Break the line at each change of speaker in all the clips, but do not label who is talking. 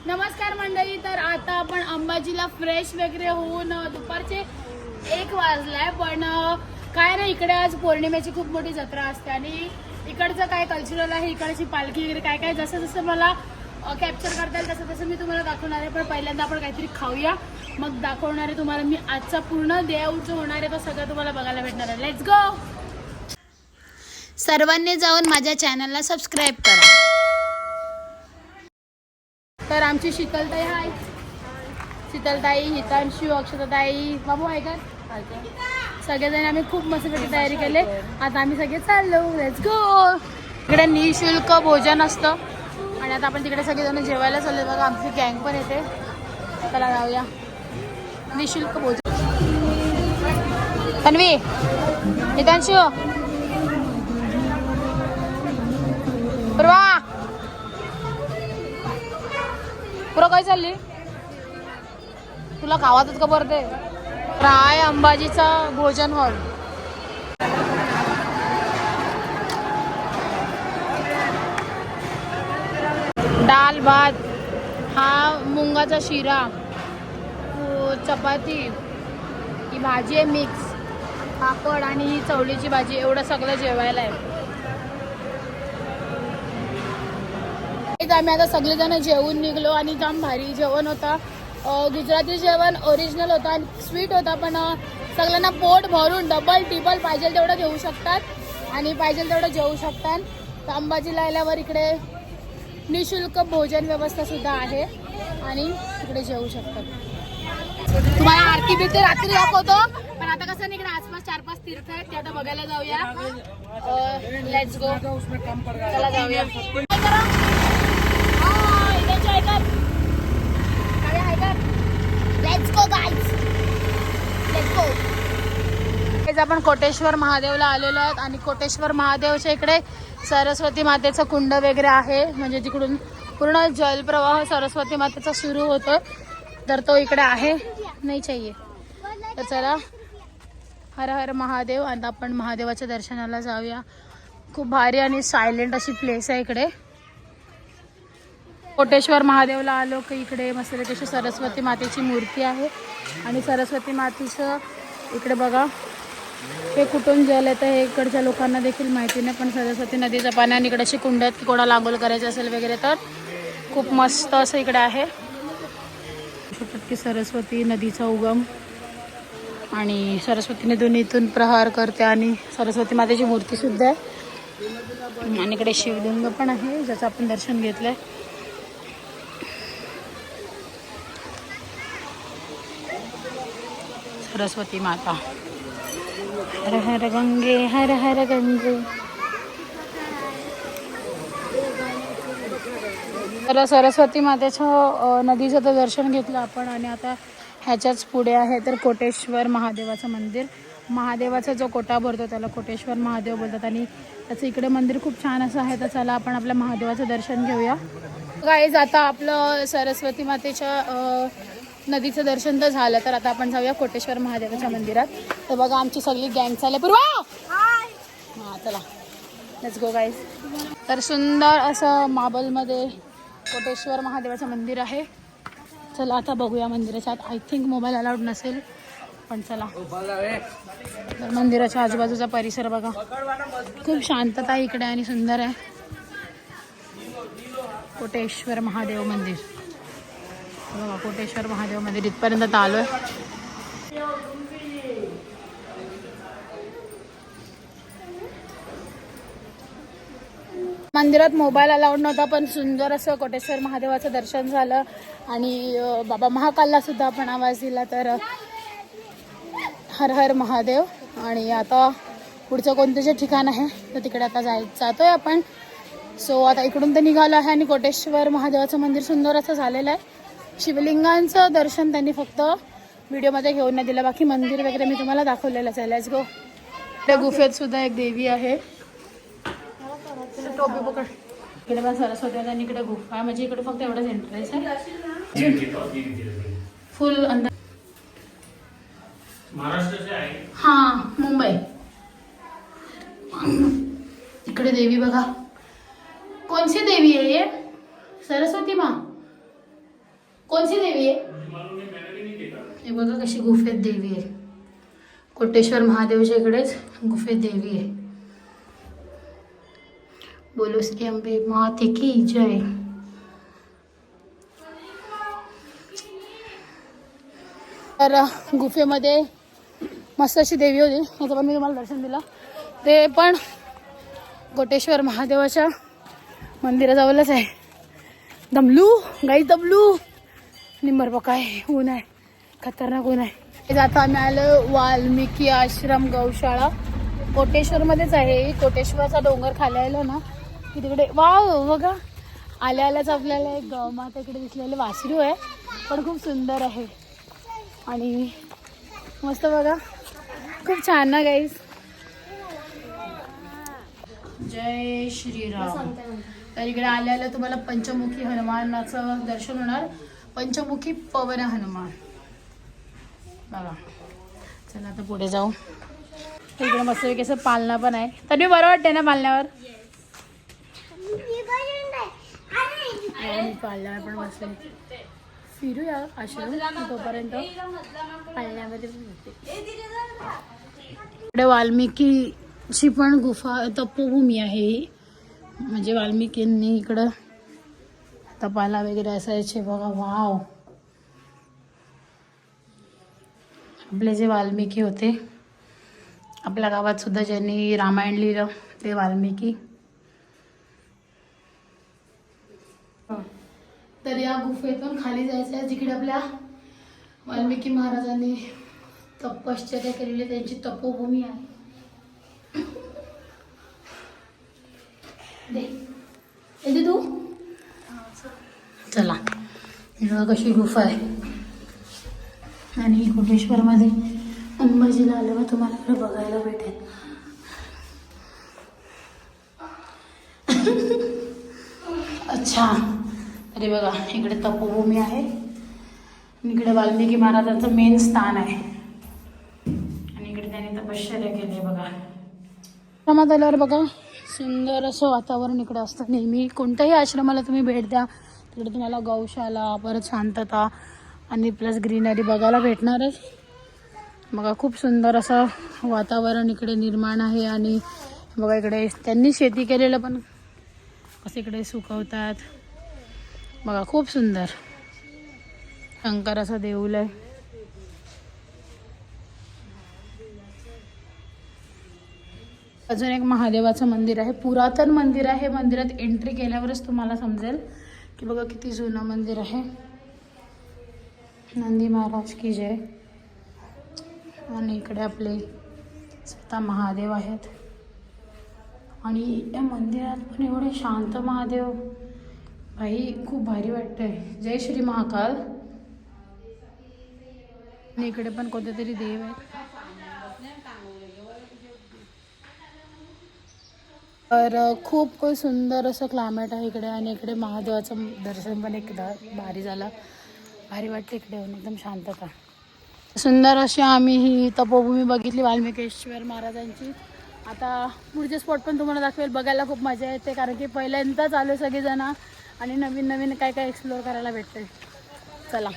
नमस्कार मंडळी. तर आता आपण अंबाजीला फ्रेश वगैरे होऊन दुपारचे 1 वाजलाय. पण काय ना, इकडे आज पौर्णिमेची खूप मोठी जत्रा असते आणि इकडचं काय कल्चरल आहे, इकडची पालखी वगैरे काय काय जसं जसं मला कॅप्चर करता येईल तसं तसं मी तुम्हाला दाखवणार आहे. पण पहिल्यांदा आपण काहीतरी खाऊया, मग दाखवणार आहे तुम्हाला मी आजचा पूर्ण देव जो होणार आहे तो सगळं तुम्हाला बघायला भेटणार आहे. Let's go. सर्वांनी जाऊन माझ्या चॅनलला सबस्क्राईब करा. तर आमची शीतलताई आहे, शीतलताई, हितांशू, अक्षताताई, बाबू आहे का, सगळेजण आम्ही खूप मस्तपैकी तयारी केले. आता आम्ही सगळे चाललो. Let's go. इकडे निःशुल्क भोजन असतं आणि आता आपण तिकडे सगळेजण जेवायला चाललो. बघा आमची गँग पण येते. चला जाऊया. निःशुल्क भोजन. तन्वी, हितांशू, पूर्वा, पुरं काय चालली तुला गावातच का भरते. राय अंबाजीचा भोजन हॉल. डाल भात, हा मुंगाचा शिरा, चपाती, ही भाजी आहे मिक्स, पापड आणि ही चवळीची भाजी. एवढं सगळं जेवायला आहे. आम्ही आता सगळेजण जेवून निघलो आणि जाम भारी जेवण होता. गुजराती जेवण ओरिजिनल होता आणि स्वीट होता. पण सगळ्यांना पोट भरून डबल टिबल पाहिजे तेवढं घेऊ शकतात आणि पाहिजे तेवढं जेवू शकतात. तर अंबाजीला आल्यावर इकडे निःशुल्क भोजन व्यवस्था सुद्धा आहे आणि इकडे जेवू शकतात. तुम्हाला आरती बिरती रात्री दाखवतो. पण आता कसं इकडे आसपास 4-5 तीर्थ आहेत ते आता बघायला जाऊया. Let's go. चला जाऊया. आपण कोटेश्वर महादेवला आलेलो आहोत आणि कोटेश्वर महादेवच्या इकडे सरस्वती मातेचं कुंड वगैरे आहे. म्हणजे तिकडून पूर्ण जलप्रवाह सरस्वती मातेचा सुरू होतो. तर तो इकडे आहे. नाही चाहिए. तर चला, हर हर महादेव. आता आपण महादेवाच्या दर्शनाला जाऊया. खूप भारी आणि सायलेंट अशी प्लेस आहे इकडे. कोटेश्वर महादेवला आलो की इकडे मस्त कशी सरस्वती मातेची मूर्ती आहे आणि सरस्वती मातेचं इकडे बघा हे कुठून जल येतं हे इकडच्या लोकांना देखील माहिती नाही. पण सरस्वती नदीचं पाण्याने इकडे अशी कुंडात की कोणाला आंघोळ करायचं असेल वगैरे तर खूप मस्त असं इकडे आहे. की सरस्वती नदीचा उगम आणि सरस्वती नदीतून इथून प्रहार करते आणि सरस्वती मातेची मूर्ती सुद्धा आहे आणि इकडे शिवलिंग पण आहे ज्याचं आपण दर्शन घेतलंय. सरस्वती माता. हर हर गंगे, हर हर गंगे. तर सरस्वती मातेचं नदीचं तर दर्शन घेतलं आपण आणि आता ह्याच्याच पुढे आहे तर कोटेश्वर महादेवाचं मंदिर. महादेवाचा जो कोटा भरतो त्याला कोटेश्वर महादेव बोलतात आणि त्याचं इकडे मंदिर खूप छान असं आहे. तर चला आपण आपल्या महादेवाचं दर्शन घेऊया. गाईज आता आपलं सरस्वती मातेच्या नदीचं दर्शन तर झालं. तर आता आपण जाऊया कोटेश्वर महादेवाच्या मंदिरात. तर बघा आमची सगळी गँग चालली. पूर्वा, हां चला लेट्स गो गाईज. तर सुंदर असं माबलमध्ये कोटेश्वर महादेवाचं मंदिर आहे. चला आता बघूया मंदिराच्या आत. आय थिंक मोबाईल अलाउड नसेल पण चला. तर मंदिराच्या आजूबाजूचा परिसर बघा, खूप शांतता आहे इकडे आणि सुंदर आहे. कोटेश्वर महादेव मंदिर बघा. कोटेश्वर महादेव मंदिर इथपर्यंत आता आलोय. मंदिरात मोबाईल अलाउड नव्हता पण सुंदर असं कोटेश्वर महादेवाचं दर्शन झालं आणि बाबा महाकालला सुद्धा आपण आवाज दिला. तर हर हर महादेव. आणि आता पुढचं कोणतं जे ठिकाण आहे तर तिकडे आता जातोय आपण. सो आता इकडून तर निघालो आहे आणि कोटेश्वर महादेवाचं मंदिर सुंदर असं झालेलं आहे. शिवलिंगांचं दर्शन त्यांनी फक्त व्हिडिओमध्ये घेऊन नाही दिलं, बाकी मंदिर वगैरे मी तुम्हाला दाखवलेलंच आहे. Let's go. त्या गुफेत सुद्धा एक देवी आहे. टोपी पकड. इकडे पण सरस्वती आणि इकडे गुफा आहे. म्हणजे इकडे फक्त एवढंच एंट्रन्स आहे. फुल अंदर. हां मुंबई. इकडे देवी बघा. कोणती देवी आहे? सरस्वती माँ. कोणती देवी आहे? हे बघा कशी गुफेत देवी आहे. कोटेश्वर महादेवच्या इकडेच गुफेत देवी आहे. बोलो श्री अंबे माते की जय. तर गुफेमध्ये मस्त अशी देवी होती, याचं पण मी तुम्हाला दर्शन दिलं. ते पण कोटेश्वर महादेवाच्या मंदिराजवळच आहे. दमलू गाई दमलू निंबर बघाय ऊन आहे, खतरनाक ऊन आहे. आता आम्ही आलो वाल्मिकी आश्रम गौशाळा. कोटेश्वरमध्येच आहे. कोटेश्वरचा डोंगर खाली आलो ना की तिकडे वाव बघा आल्याच आपल्याला एक गौमाता इकडे दिसलेलं वासरू आहे, पण खूप सुंदर आहे आणि मस्त बघा खूप छान ना गाईस. जय श्रीराम. तर इकडे आल्याला तुम्हाला पंचमुखी हनुमानाचं दर्शन होणार. पंचमुखी पवन हनुमान बघा. चला आता पुढे जाऊ. इकडे मस्त कसं पालना पण आहे. तर मी बरं वाटते ना पालण्यावर. पालण्यावर पण बसले. फिरूया आश्रम तोपर्यंत पालण्यामध्ये इकडे वाल्मिकीची पण गुफा तपोभूमी आहे ही. म्हणजे वाल्मिकींनी इकडं तपाला वगैरे असायचे बघा. वाव. आपले जे वाल्मिकी होते, आपल्या गावात सुद्धा ज्यांनी रामायण लिहिलं ते वाल्मिकी. तर या गुफेतून खाली जायचं आहे जिकडे आपल्या वाल्मिकी महाराजांनी तपश्चर्या केलेली त्यांची तपोभूमी आहे. दे तू. चला कशी गुफा आहे. आणि कोटेश्वरमध्ये अंबाजीला आल्यावर तुम्हाला इकडे बघायला भेटेल. अच्छा अरे बघा इकडे तपोभूमी आहे. इकडे वाल्मिकी महाराजांचं मेन स्थान आहे आणि इकडे त्यांनी तपश्चर्या केली आहे बघा. आश्रमात आल्यावर बघा सुंदर असं वातावरण इकडे असतं. नेहमी कोणत्याही आश्रमाला तुम्ही भेट द्या तिकडे तुम्हाला गौशाला परत शांतता आणि प्लस ग्रीनरी बघायला भेटणारच. बघा खूप सुंदर असं वातावरण इकडे निर्माण आहे. आणि बघा इकडे त्यांनी शेती केलेलं पण कसं इकडे सुकवतात बघा. खूप सुंदर शंकर असं देऊळ आहे. अजून एक महादेवाचं मंदिर आहे. पुरातन मंदिर आहे. मंदिरात एंट्री केल्यावरच तुम्हाला समजेल की बघा किती जुनं मंदिर आहे. नंदी महाराज की जय. आणि इकडे आपले स्वतः महादेव आहेत. आणि या मंदिरात पण एवढे शांत महादेव भाई खूप भारी वाटतंय. जय श्री महाकाल. आणि इकडे पण कोणते तरी देव आहेत. तर खूप सुंदर असं क्लायमेट आहे इकडे. आणि इकडे महादेवाचं दर्शन पण एकदा भारी झालं. भारी वाटते इकडे येऊन एकदम शांतता. सुंदर अशी आम्ही ही तपोभूमी बघितली वाल्मिकेश्वर महाराजांची. आता पुढचे स्पॉट पण तुम्हाला दाखवेल. बघायला खूप मजा येते कारण की पहिल्यांदाच आलो सगळेजण आणि नवीन नवीन काय काय एक्सप्लोअर करायला भेटते. चला.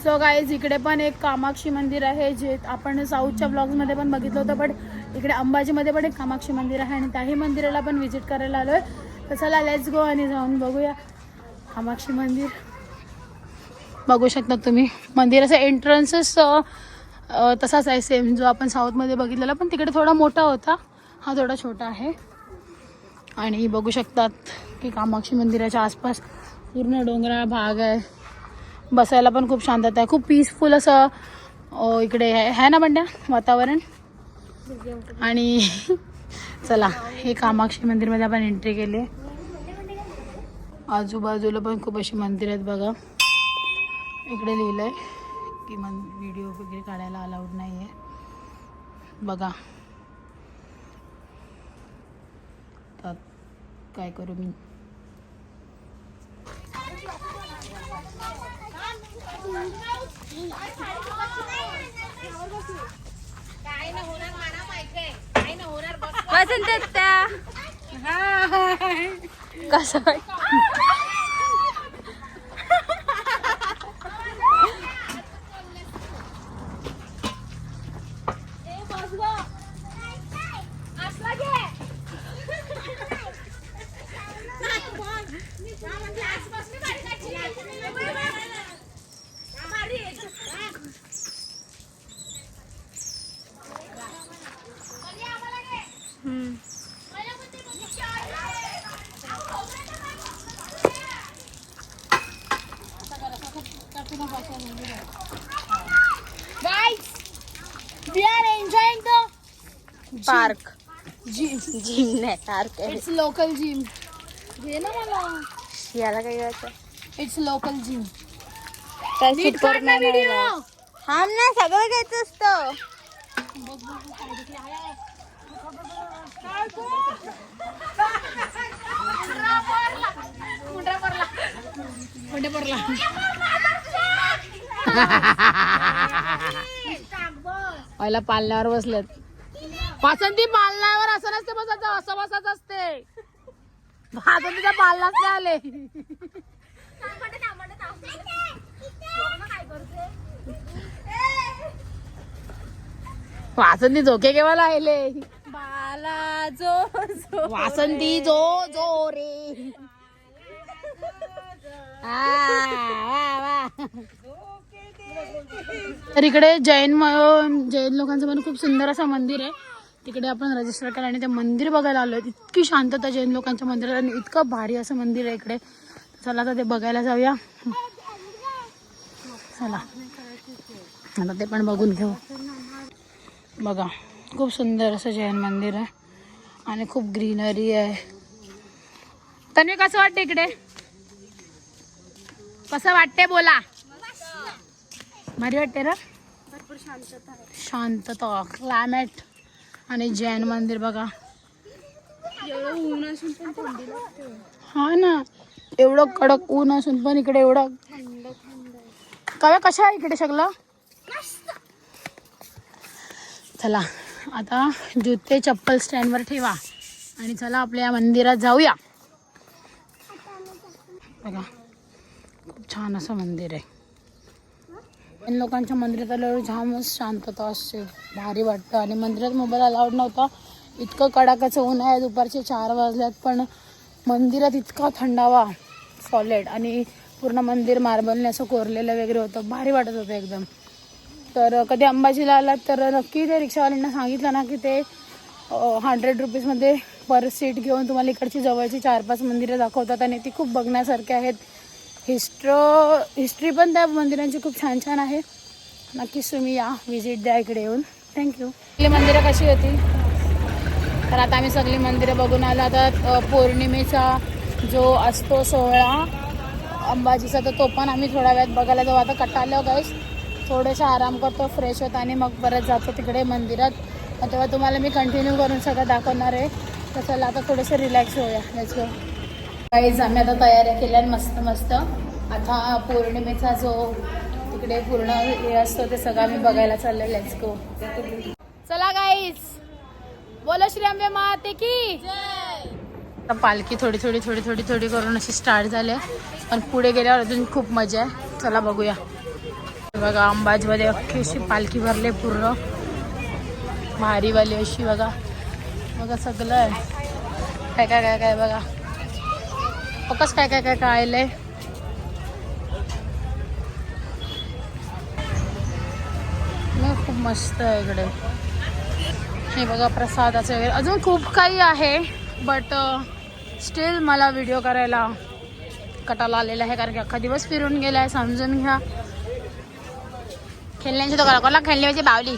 सो गाईज इकडे पण एक कामाक्षी मंदिर आहे जे आपण साऊथच्या ब्लॉग्समध्ये पण बघितलं होतं. बट इकडे अंबाजीमध्ये पण एक कामाक्षी मंदिर आहे आणि त्याही मंदिराला पण व्हिजिट करायला आलो आहे. तर चला लेट्स गो आणि जाऊन बघूया कामाक्षी मंदिर. बघू शकता तुम्ही मंदिराचा एंट्रन्सच तसाच आहे सेम जो आपण साऊथमध्ये बघितलेला, पण तिकडे थोडा मोठा होता, हा थोडा छोटा आहे. आणि बघू शकतात की कामाक्षी मंदिराच्या आसपास पूर्ण डोंगराळ भाग आहे. बसायला पण खूप शांतता आहे. खूप पीसफुल असं इकडे आहे ना बंड्या वातावरण. आणि चला हे कामाक्षी मंदिरमध्ये आपण एंट्री केली. आजूबाजूला पण खूप अशी मंदिर आहेत बघा. इकडे लिहिलं आहे की व्हिडिओ वगैरे काढायला अलाउड नाही आहे बघा. तर काय करू मी. कसं
पार्क
जिम.
जिम नाही पार्क आहे.
It's local gym. घे ना मला.
याला काय करायचं?
It's local gym.
काय
नीट
सुपर
काढ ना व्हिडिओ.
थांब ना, सगळं घ्यायचं असतं.
पहिला पालण्यावर बसलेत. वासंती पालण्यावर असं नसते बसायचं, असं बसायचं असते. वासंतीच्या पालनाच नाही आले. वासंती झोके केव्हा आले.
बाला जो
वासंती जो जो रे. तर इकडे जैन लोकांचं पण खूप सुंदर असं मंदिर आहे. तिकडे आपण रजिस्टर केलं आणि ते मंदिर बघायला आलोय. इतकी शांतता जैन लोकांच्या मंदिरात आणि इतकं भारी असं मंदिर आहे इकडे. चला आता ते बघायला जाऊया. चला आता ते पण बघून घेऊ. बघा खूप सुंदर असं जैन मंदिर आहे आणि खूप ग्रीनरी आहे. तन्वी कसं वाटतं इकडे? कसं वाटते बोला. भारी वाटते ना.
भरपूर शांतता आहे.
शांतता, क्लायमेट आणि जैन मंदिर बघा.
एवढं ऊन असून पण थंडी लागते.
हा ना, एवढं कडक ऊन असून पण इकडे एवढं
थंड थंड.
काय कशा आहे इकडे सगळं. चला आता जुते चप्पल स्टँडवर ठेवा आणि चला आपल्या मंदिरात जाऊया. बघा खूप छान असं मंदिर आहे. जैन लोकांच्या मंदिरात आल्यावर जामच शांतता असते, भारी वाटतं. आणि मंदिरात मोबाईल अलाउड नव्हता. इतकं कडाक्याचं ऊन आहे, दुपारचे 4 वाजल्यात, पण मंदिरात इतका थंडावा सॉलिड आणि पूर्ण मंदिर मार्बलने असं कोरलेलं वगैरे होतं. भारी वाटत होतं एकदम. तर कधी अंबाजीला आलात तर नक्की ते रिक्षावाल्यांना सांगितलं ना की ते 100 रुपीजमध्ये पर सीट घेऊन तुम्हाला इकडची जवळची 4-5 मंदिरं दाखवतात आणि ती खूप बघण्यासारखी आहेत. हिस्ट्री पण त्या मंदिरांची खूप छान छान आहे. नक्कीच तुम्ही या, व्हिजिट द्या इकडे येऊन. थँक्यू. सगळी मंदिरं कशी होती? तर आता आम्ही सगळी मंदिरं बघून आलो. आता पौर्णिमेचा जो असतो सोहळा अंबाजीचा, तर तो पण आम्ही थोड्या वेळात बघायला जाऊ. आता कटाळलो गाईस, थोडेसे आराम करतो, फ्रेश होतो आणि मग परत जातो तिकडे मंदिरात. तेव्हा तुम्हाला मी कंटिन्यू करून सगळं दाखवणार आहे. तर चला आता थोडंसं रिलॅक्स होऊया. Let's go guys. आम्ही आता तयाऱ्या केल्या मस्त मस्त. आता पौर्णिमेचा जो तिकडे पूर्ण हे असतो ते सगळं आम्ही बघायला चाललोय. Let's go. चला गाईज, बोलो श्री अंबे माते की. आता पालखी थोडी थोडी थोडी थोडी थोडी करून अशी स्टार्ट झाली आहे, पण पुढे गेल्यावर अजून खूप मजा आहे. चला बघूया. बघा अंबाजीमध्ये अख्खी अशी पालखी भरले पूर्ण भारीवाली अशी. बघा बघा सगळं आहे. काय काय काय काय बघा फकस काय काय काय काय आलंय. खूप मस्त आहे इकडे. हे बघा प्रसादाचं वगैरे अजून खूप काही आहे, बट स्टील मला व्हिडिओ करायला कटाला आलेला आहे, कारण की अख्खा दिवस फिरून गेला आहे. समजून घ्या. खेळण्याची तो कोणाला खेळली पाहिजे बावली.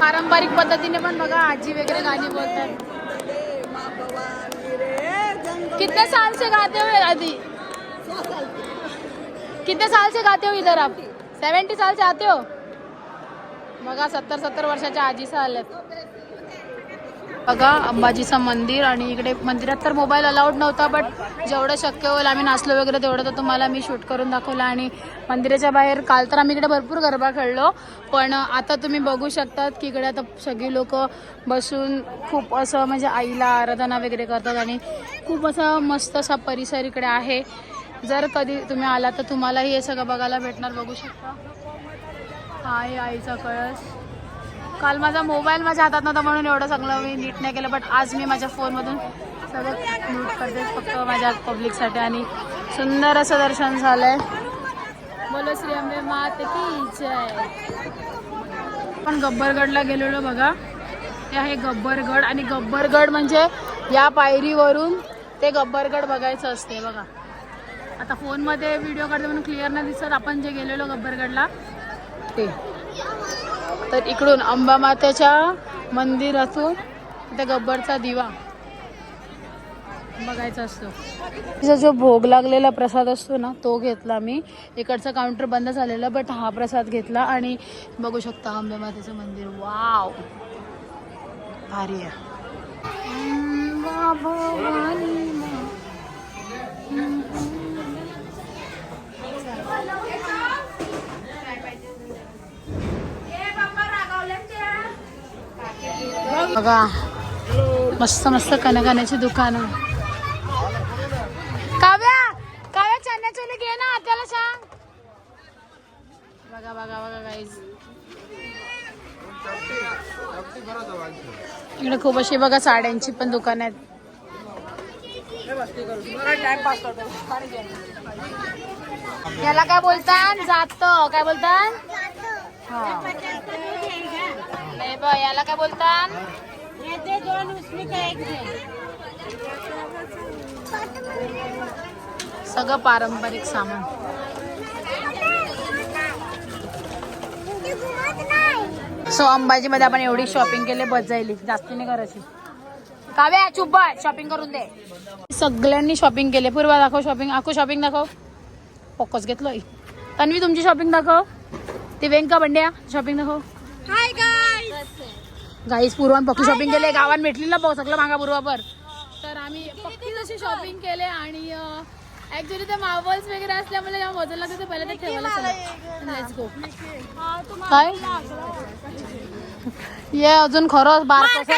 पारंपरिक पद्धतीने पण बघा आजी वगैरे गाणी बोलतात. कितने साल से गाते हो आदि? कितने साल से गाते हो इधर आप? 70 साल से आते हो? बघा 70 वर्षाच्या आजीचं आलेत. बघा अंबाजीचं मंदिर आणि इकडे मंदिरात तर मोबाईल अलाउड नव्हता, बट जेवढं शक्य होईल आम्ही नाचलो वगैरे तेवढं तर तुम्हाला मी शूट करून दाखवलं. आणि मंदिराच्या बाहेर काल तर आम्ही इकडे भरपूर गरबा खेळलो, पण आता तुम्ही बघू शकतात की इकडे आता सगळी लोक बसून खूप असं म्हणजे आईला आराधना वगैरे करतात आणि खूप असा मस्त असा परिसर इकडे आहे. जर कधी तुम्ही आला तर तुम्हालाही हे सगळं बघायला भेटणार. बघू शकता हा आहे आईचा कळस. काल माझा मोबाईल माझ्या हातात नव्हता म्हणून एवढं सगळं मी नीट नाही केलं, बट आज मी माझ्या फोनमधून सगळं नीट करते फक्त माझ्या पब्लिकसाठी. आणि सुंदर असं दर्शन झालंय. बोलो श्री अंबे मात की जय. पण गब्बरगडला गेलेलो बघा, ते आहे गब्बरगड. आणि गब्बरगड म्हणजे या पायरीवरून ते गब्बरगड बघायचं असते बघा. आता फोनमध्ये व्हिडिओ काढते म्हणून क्लिअर नाही दिसत. आपण जे गेलेलो गब्बरगडला ते तर इकडून अंबामातेच्या मंदिरातून त्या गब्बरचा दिवा बघायचा असतो. तिचा जो भोग लागलेला प्रसाद असतो ना तो घेतला मी. इकडचं काउंटर बंद झालेलं, बट हा प्रसाद घेतला. आणि बघू शकता अंबामातेचं मंदिर. वाव भारी आहे. बघा मस्त मस्त कणकाण्याची दुकानं. काव्या काव्या चण्याचोली घे ना आत्याला सांग. बघा बघा बघा गाईज इकडे खूप अशी बघा साड्यांची पण दुकान आहेत. याला काय बोलतात जात काय बोलतात नाही बा याला काय बोलतात सगळं पारंपरिक सामान. सो अंबाजी मध्ये आपण एवढी शॉपिंग केली बस जाईल जास्त नाही करायची. काव्या चुप शॉपिंग करून दे. सगळ्यांनी शॉपिंग केली. पूर्वा दाखव शॉपिंग. आखू शॉपिंग दाखव. फोकस घेतलोय. तन्वी तुमची शॉपिंग दाखव. ते वेंका बंड्या शॉपिंग दाखव.
Hi guys.
गाईस पूर्वान पक्की शॉपिंग केले. गावात भेटलेलं पाहू सगळं मागा पूर्वापर. तर आम्ही पक्की जशी शॉपिंग केले आणि ऍक्च्युली ते मार्बल्स वगैरे असल्यामुळे जेव्हा वजन लागतं ते पहिले ते ठेवायला चला. Let's go. काय ये अजून खरंच बार कसं